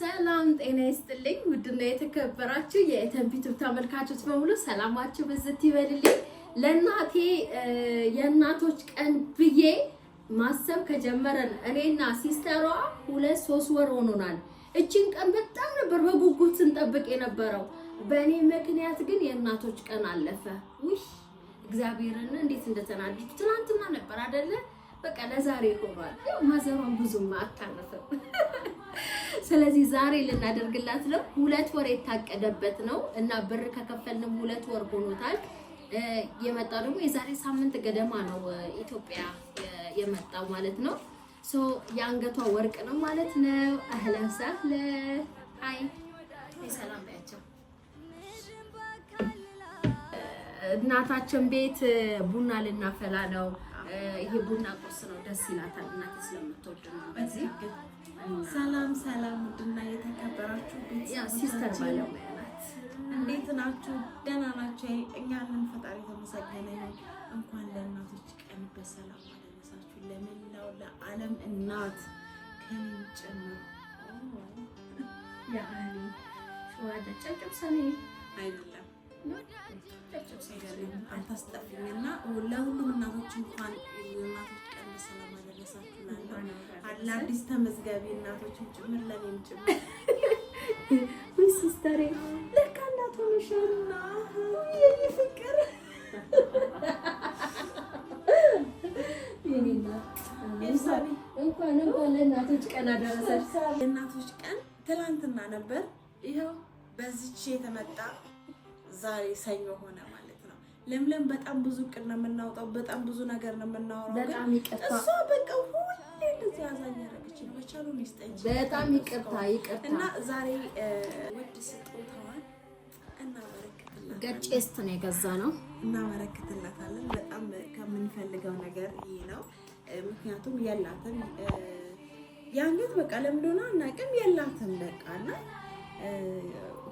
ሰላም ጤና ይስጥልኝ ውድና የተከበራችሁ የኢትዮፒቱብ ተመልካቾች በሙሉ ሰላማችሁ በዝት ይበልልኝ። ለናቴ የእናቶች ቀን ብዬ ማሰብ ከጀመረን እኔና ሲስተሯ 2-3 ወር ሆኖናል። እቺን ቀን በጣም ነበር በጉጉት ስንጠብቅ የነበረው። በእኔ ምክንያት ግን የእናቶች ቀን አለፈ። ውይ እግዚአብሔርን እንዴት እንደተናደድኩ ትናንትና ነበር አይደለ? በቃ ለዛሬ ሆኗል። ያው ማዘሯን ብዙም አታረፈም። ስለዚህ ዛሬ ልናደርግላት ነው። 2 ወር የታቀደበት ነው እና ብር ከከፈልንም 2 ወር ሆኖታል። የመጣው ደግሞ የዛሬ ሳምንት ገደማ ነው ኢትዮጵያ የመጣው ማለት ነው። የአንገቷ ወርቅ ነው ማለት ነው። አህለን ሰህለን። አይ ሰላም ባያቸው። እናታችን ቤት ቡና ልናፈላ ነው። ይሄ ቡና ቁርስ ነው። ደስ ይላታል እናት ስለምትወድ ነው። በዚህ ሰላም ውድና የተከበራችሁ ቤተሰቦች ሲስተር ባለሙያ ናት። እንዴት ናችሁ? ደህና ናችሁ? እኛ ምን ፈጣሪ ተመሰገነ ይሁን። እንኳን ለእናቶች ቀን በሰላም አደረሳችሁ። ለመላው ለዓለም እናት ከኔም ጭምር ያአኒ ወደ ጨጨብሰኔ አይደለም አታስጠፊኝና ለሁሉም እናቶች እንኳን የእናቶች ቀን በሰላም አደረሳችሁ። ለአዲስ ተመዝጋቢ እናቶችን ጭምር ለኔም ጭምር ወይ ሲስተሬ ለካ እናት ሆነሻልና የኔ ፍቅር የኔና እንኳን ለእናቶች ቀን አደረሰሽ። የእናቶች ቀን ትላንትና ነበር። ይኸው በዚች የተመጣ ዛሬ ሰኞ ሆነ ማለት ነው። ለምለም በጣም ብዙ ቅድ ነው የምናወጣው፣ በጣም ብዙ ነገር ነው የምናወራው። በጣም ይቅርታ እሷ በቃ ሁሌ እንደዚህ አዛኝ ያደረገች ነው። በቻሉን ይስጠኝ። በጣም ይቅርታ እና ዛሬ ውድ ስጦታዋን እናበረክትላታለን። ገጭስት ነው የገዛ ነው እናበረክትላታለን። በጣም ከምንፈልገው ነገር ይሄ ነው። ምክንያቱም የላትም ያንገት በቃ ለምዶና እናቅም የላትም በቃና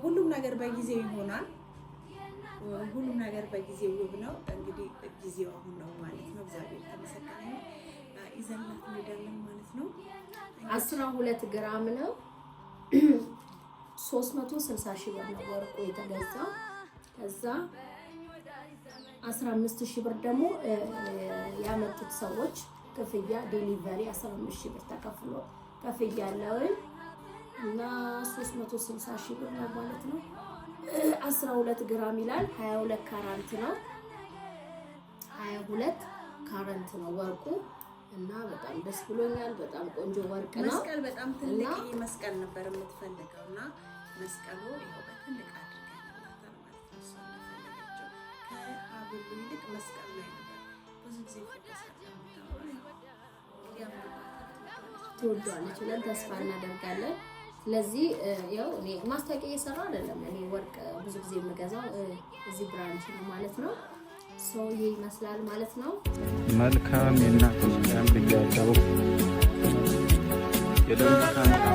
ሁሉም ነገር በጊዜው ይሆናል። ሁሉም ነገር በጊዜው ውብ ነው። እንግዲህ ጊዜው አሁን ነው ማለት ነው። እግዚአብሔር ተመሰገነ። ይዘንላት እንሄዳለን ማለት ነው። 12 ግራም ነው። 360 ሺህ ብር ነው ወርቁ የተገዛው። ከዛ 15 ሺህ ብር ደግሞ ያመጡት ሰዎች ክፍያ ዴሊቨሪ 15 ሺህ ብር ተከፍሎ ክፍያ ያለው እና 360 ሺህ ብር ነው ማለት ነው። 12 ግራም ይላል። 22 ካራንት ነው። 22 ካራንት ነው ወርቁ እና በጣም ደስ ብሎኛል። በጣም ቆንጆ ወርቅ ነው። መስቀል በጣም ትልቅ መስቀል ነበር የምትፈልገውና መስቀሉ ይሄው በትልቅ አድርገናል ማለት ነው። እሷ እንደፈለገችው ከሀብሉ ይልቅ መስቀል ላይ ነበር ብዙ ጊዜ ፎከስ ትወዷለች ብለን ተስፋ እናደርጋለን። ስለዚህ ያው እኔ ማስታወቂያ እየሰራ አይደለም። እኔ ወርቅ ብዙ ጊዜ የምገዛው እዚህ ብራንች ነው ማለት ነው። ይሄ ይመስላል ማለት ነው። መልካም የእናቶች ቀን ብያለሁ። የደቡብ ካሜራ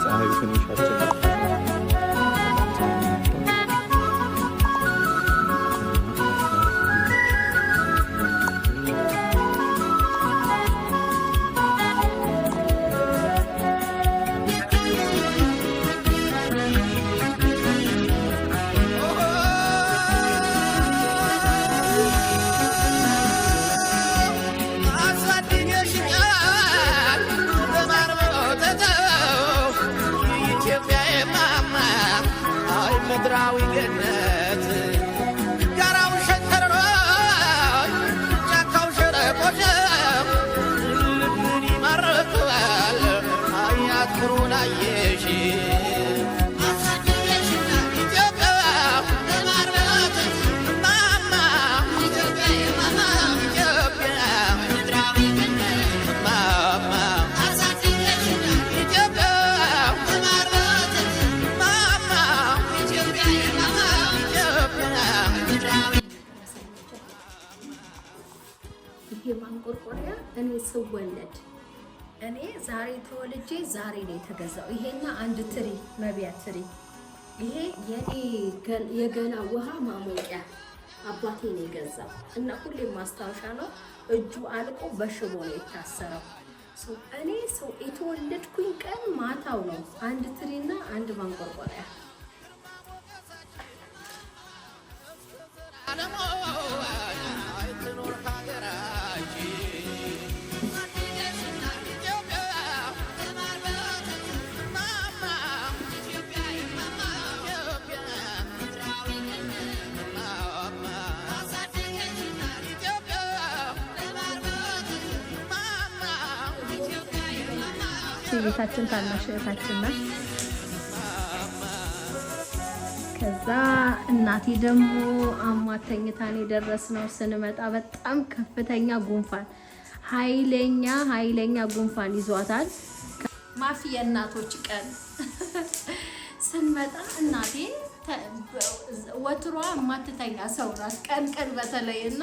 ፀሐይ ትንሽ አስቸጋሪ ምድራዊ ገነት ጋራው ሸንተረሮ ጫካው ሸለቆች ልብን ይማርካል። አያት ኩሩን አየሽ ኢትዮጵያ ለማርበት ማማ ኢትዮጵያ ማማ ኢትዮጵያ ምድራዊ ገነት ማማ ማንቆርቆሪያ እኔ ስወለድ እኔ ዛሬ ተወልጄ ዛሬ ነው የተገዛው። ይሄና አንድ ትሪ መብያ ትሪ። ይሄ የኔ የገና ውሃ ማሞቂያ አባቴ ነው የገዛው እና ሁሌም ማስታወሻ ነው። እጁ አልቆ በሽቦ ነው የታሰረው። እኔ ሰው የተወለድኩኝ ቀን ማታው ነው። አንድ ትሪና አንድ ማንቆርቆሪያ ቤታችን ታናሽ እህታችን ናት። ከዛ እናቴ ደግሞ አሟተኝታን የደረስነው ስንመጣ በጣም ከፍተኛ ጉንፋን ኃይለኛ ጉንፋን ይዟታል። ማፊ የእናቶች ቀን ስንመጣ እናቴ ወትሯ የማትተኛ ሰው ናት። ቀን በተለይ እና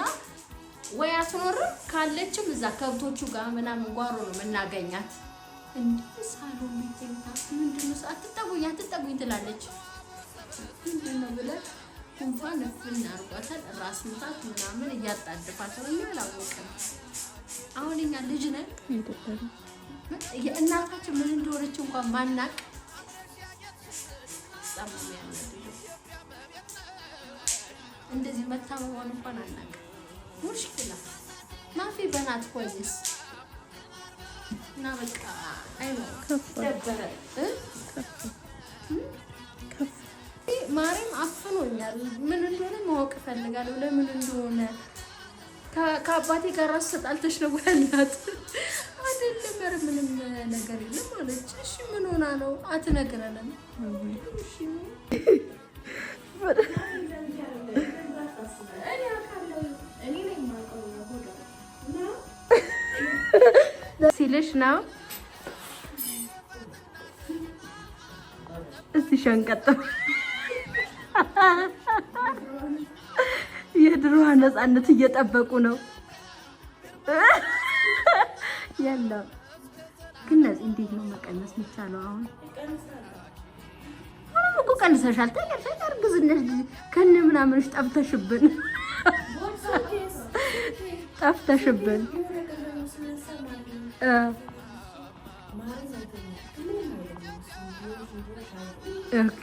ወይ አትኖርም ካለችም እዛ ከብቶቹ ጋር ምናምን ጓሮ ነው የምናገኛት። እንዴ ሳሎን ቤተኛ ምንድነው አትጠጉኝ ትላለች። ምንድነው ብለን ጉንፋን እፍን አድርጓታል። ራስ ምታት ምናምን እያጣደፋት ነው። እኛ አላወቅንም። አሁን እኛ ልጅ ነን። የእናታችን ምን እንደሆነች እንኳን ማናቅ እንደዚህ መታመሟን እንኳን አናቅ። ሙሽኪላ ማፊ በናት ኮይስ እና በቃ ደበረ ማርያም አፍኖኛል። ምን እንደሆነ ማወቅ እፈልጋለሁ። ለምን እንደሆነ ከአባቴ ጋር አሰጣልተሽ ነው ያላት አይደለም። ኧረ ምንም ነገር የለም አለች። እሺ ምን ሆና ነው አትነግረንም? እሺ ሲልሽ ነው እስቲ ሸንቀጥ የድሮዋ ነፃነት እየጠበቁ ነው። ያለው ግን እንዴት ነው መቀነስ የሚቻለው? አሁን እኮ ቀንሰሻል። ተቀርሻል። እርግዝነሽ ከነ ምናምንሽ ጠፍተሽብን ኦኬ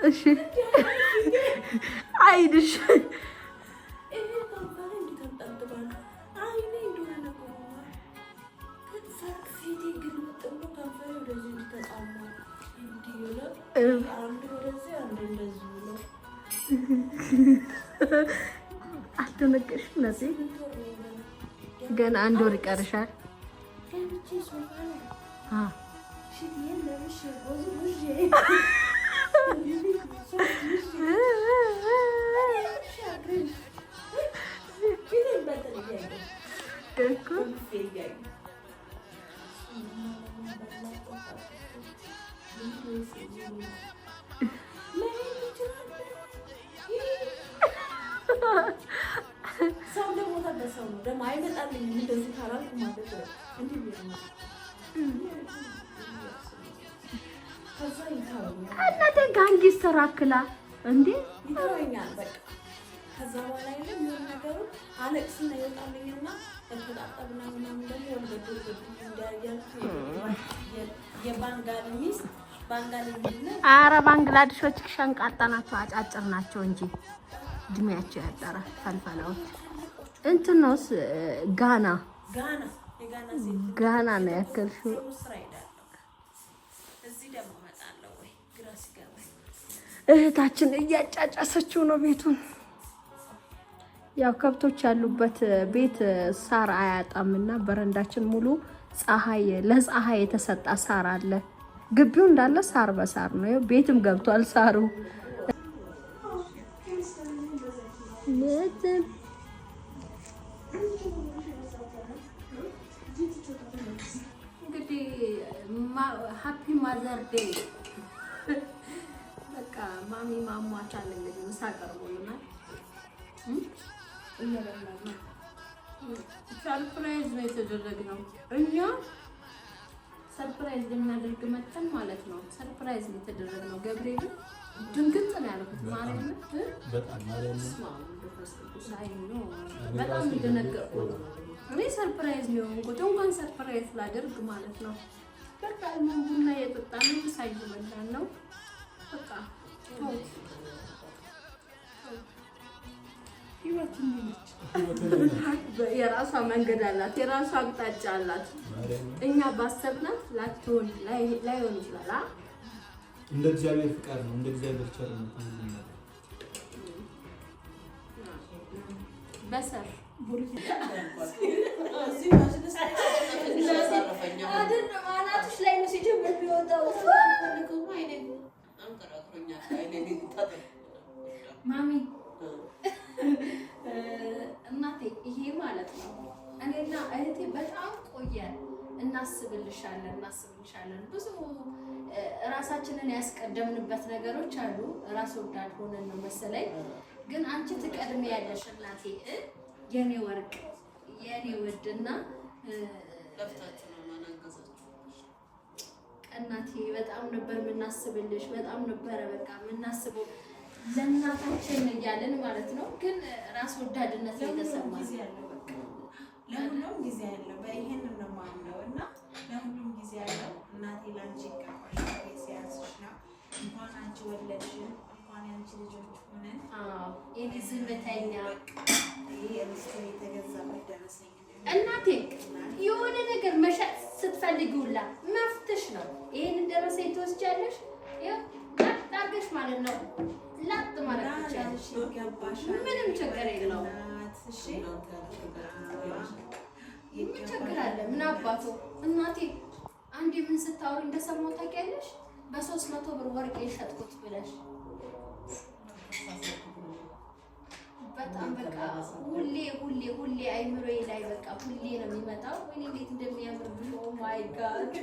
እሺ አይድሽ አትነቅሽም ነፂ? ገና አንድ ወር ይቀርሻል። እናቴ ጋንዲስ ተራክላ እንዴ ይተወኛል። በቃ ከዛ በኋላ አይደለም የሆነ ነገሩ አለቅስና ይወጣልኝና ተጣጣብና ምናምን ደግሞ ወልደት የባንጋሊ ሚስት ባንጋሊ ነው። ኧረ ባንግላዴሾች ሸንቃጣ ናቸው፣ አጫጭር ናቸው እንጂ እድሜያቸው ያጠረ ፈልፈላዎች። እንትን ነውስ ጋና ነው ያከልሽው። እህታችን እያጫጫሰችው ነው ቤቱን። ያው ከብቶች ያሉበት ቤት ሳር አያጣምና በረንዳችን ሙሉ ለፀሐይ የተሰጣ ሳር አለ። ግቢው እንዳለ ሳር በሳር ነው። ቤትም ገብቷል ሳሩ። እንግዲህ ሃፒ ማዘር ዴይ በቃ ማሚ ማሟታል። እንግዲህ ምሳ ቀርቦልናል። ሰርፕራይዝ ነው የተደረግነው። እኛ ሰርፕራይዝ ልናደርግ መጥተን ማለት ነው። ሰርፕራይዝ የተደረገ ነው። ገብርኤል ድንግጥ ነው ያልኩት ማለት ነው። በጣም ማለት ነው። በጣም እንደነገርኩት እኔ ሰርፕራይዝ ነው የሆንኩት። እንኳን ሰርፕራይዝ ላደርግ ማለት ነው። በቃ ቡና የጠጣን ሳይ በላን ነው በቃ ህይወት ነች። የራሷ መንገድ አላት፣ የራሷ አቅጣጫ አላት። እኛ ባሰብናት ላይሆን ይችላል። እንደ እግዚአብሔር ፍቃድ ነው፣ እንደ እግዚአብሔር ቸርነት ነው። በሰር አናትሽ ላይ ነው ሲጀምር ቢወጣው ማሚ እናቴ ይሄ ማለት ነው። እኔና እህቴ በጣም ቆየን። እናስብልሻለን ብዙ ራሳችንን ያስቀደምንበት ነገሮች አሉ። ራስ ወዳድ ሆነን ነው መሰለኝ። ግን አንቺ ትቀድሜ ያለሽ እናቴ፣ የኔ ወርቅ፣ የኔ ውድና እናቴ በጣም ነበር የምናስብልሽ። በጣም ነበረ በቃ የምናስበው ለእናታችን እያለን ማለት ነው። ግን ራስ ወዳድነት የተሰማ ለሁሉም ጊዜ ያለው በይሄንን ነው የማምነው እና ለሁሉም ጊዜ ያለው እናቴ ላንቺ ይገባሻል። ሲያንስሽ ነው እንኳን አንቺ ወለድሽ እንኳን ያንቺ ልጆች ሆነን የኔ ዝምተኛ ርስቶ የተገዛበት ደረሰኝ እናቴ የሆነ ነገር መሸጥ ስትፈልጊውላ መፍትሽ ነው። ይሄንን ደረሰኝ ትወስጃለሽ ላጣርገሽ ማለት ነው። ላጥ ማለት ትችያለሽ። ምንም ችግር የለውም። ምን ችግር አለ? ምን አባቱ እናቴ አንዴ ምን ስታወሪ እንደሰማሁ ታውቂያለሽ? በ300 ብር ወርቅ የሸጥኩት ብለሽ በጣም በቃ ሁሌ አይምሮዬ ላይ በቃ ሁሌ ነው የሚመጣው። እኔ እንዴት እንደሚያምር ኦ ማይ ጋድ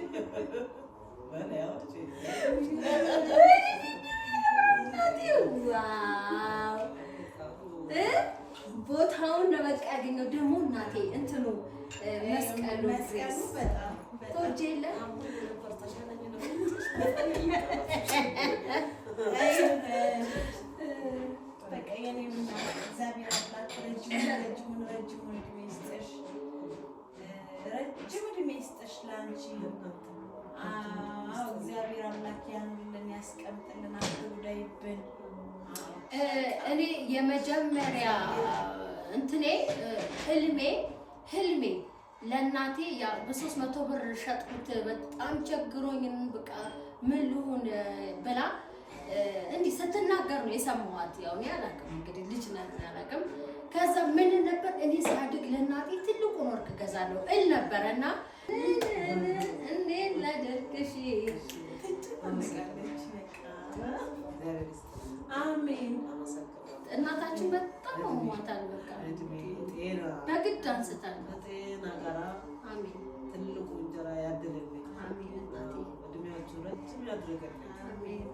ቦታውን ነው በቃ ያገኘው። ደግሞ እናቴ እንትኑ መስቀሉ በጣም ተወጄ የለ በቃ የኔም እግዚአብሔር አምላክ ረጅሙን እድሜ ይስጥሽ፣ ረጅም እድሜ ይስጥሽ ላንቺ። እግዚአብሔር አምላክ ያኑልን ያስቀምጥልን፣ አትጉዳይብን። እኔ የመጀመሪያ እንትኔ ህልሜ ለእናቴ ያ በ300 ብር ሸጥኩት በጣም ቸግሮኝ በቃ ምን ልሁን ብላ እንዲህ ስትናገር ነው የሰማኋት። ያው እኔ አላውቅም እንግዲህ ልጅ ነን አላውቅም። ከዛ ምን ነበር እኔ ሳድግ ለእናቴ ትልቁን ወርቅ እገዛለሁ እል ነበረና እኔ ላደርግሽ አሜን። እናታችን በጣም አሟታል። በቃ በግድ አንስታል። አሜን። ትልቁ እንጀራ ያድልልኝ። አሜን። እናቴ እድሜያችሁ ረጅም ያድርግልኝ። አሜን።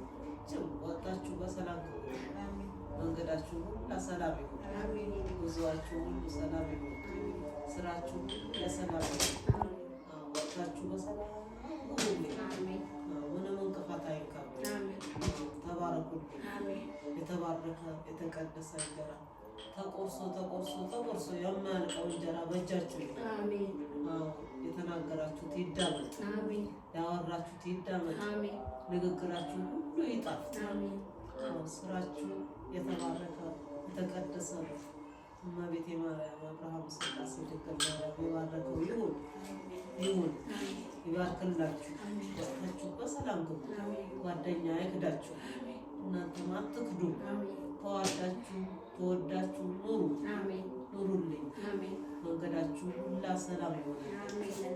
ወጣችሁ በሰላም መንገዳችሁ ሁሉ ሰላም ይሁን። አሜን። ጉዟችሁ ሁሉ ሰላም ይሁን። ስራችሁ ለሰላም ይሁን። ወጣችሁ በሰላም ሁሉ አሜን። ምንም እንቅፋት አይንካም። አሜን። ተባረኩልኝ። አሜን። የተባረከ የተቀደሰ እንጀራ ተቆርሶ የማያልቀው እንጀራ በእጃችሁ ይሁን። አሜን። የተናገራችሁት ይዳመጥ። አሜን። ያወራችሁት ይዳመጥ። አሜን። ንግግራችሁ ሁሉ ይጣፍጥ። አሜን። ስራችሁ የተባረከ የተቀደሰ ነው። እመቤቴ ማርያም አብርሃም ስላሴ ድንግል ማርያም የባረከው ይሁን ይባርክላችሁ። ወጥታችሁ በሰላም ግቡ። ጓደኛ አይክዳችሁ፣ እናንተም አትክዱ። ተዋዳችሁ ተወዳችሁ ኑሩ። ኑሩልኝ። መንገዳችሁ ሁላ ሰላም ይሁን።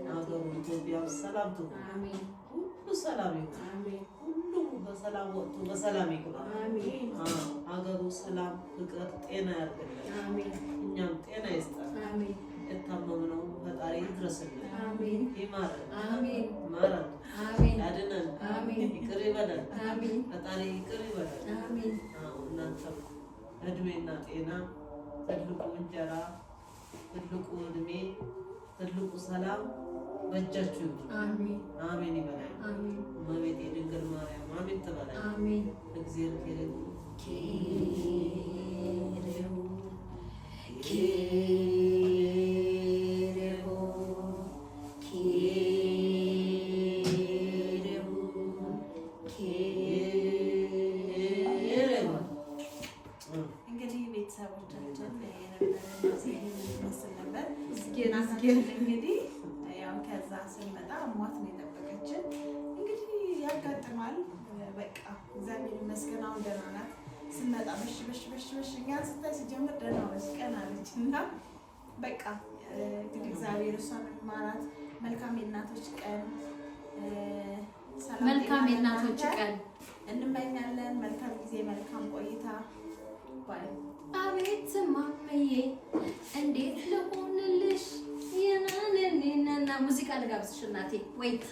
ሀገሩ ኢትዮጵያም ሰላም ትሁን። ሁሉ ሰላም ይሁን። ሁሉም በሰላም ወጥቶ በሰላም ይግባ። ሀገሩ ሰላም፣ ፍቅር፣ ጤና ያድርግልን። እኛም ጤና ይስጠን። የታመምነው ፈጣሪ ይድረስልን፣ ይማረን፣ ማረን፣ ያድነን፣ ይቅር ይበለን። ፈጣሪ ይቅር ይበለን። እናንተም እድሜና ጤና፣ ትልቁ እንጀራ፣ ትልቁ እድሜ፣ ትልቁ ሰላም በእጃችሁ ይሁን። አሜን አሜን ይበላል። አሜን እመቤቴ ድንግል ማርያም አሜን ትበላል። አሜን እግዚአብሔር እንግዲህ ቤተሰቦቻችን እንግዲህ ያው ከዛ ስንመጣ ሟት ነው የጠበቀችን። እንግዲህ ያጋጥማል። በቃ እግዚአብሔር ይመስገን አሁን ደህና ናት። ስንመጣ በሽ እኛን ስታይ ሲጀምር ደህና ነች፣ ቀን አለች እና በቃ እንግዲህ እግዚአብሔር እሷን ማራት። መልካም የእናቶች ቀን መልካም የእናቶች ቀን እንመኛለን። መልካም ጊዜ፣ መልካም ቆይታ። ባይ አቤት ማመዬ እንዴት ልሆንልሽ የናነኔና ሙዚቃ ልጋብዝሽ እናቴ ወይት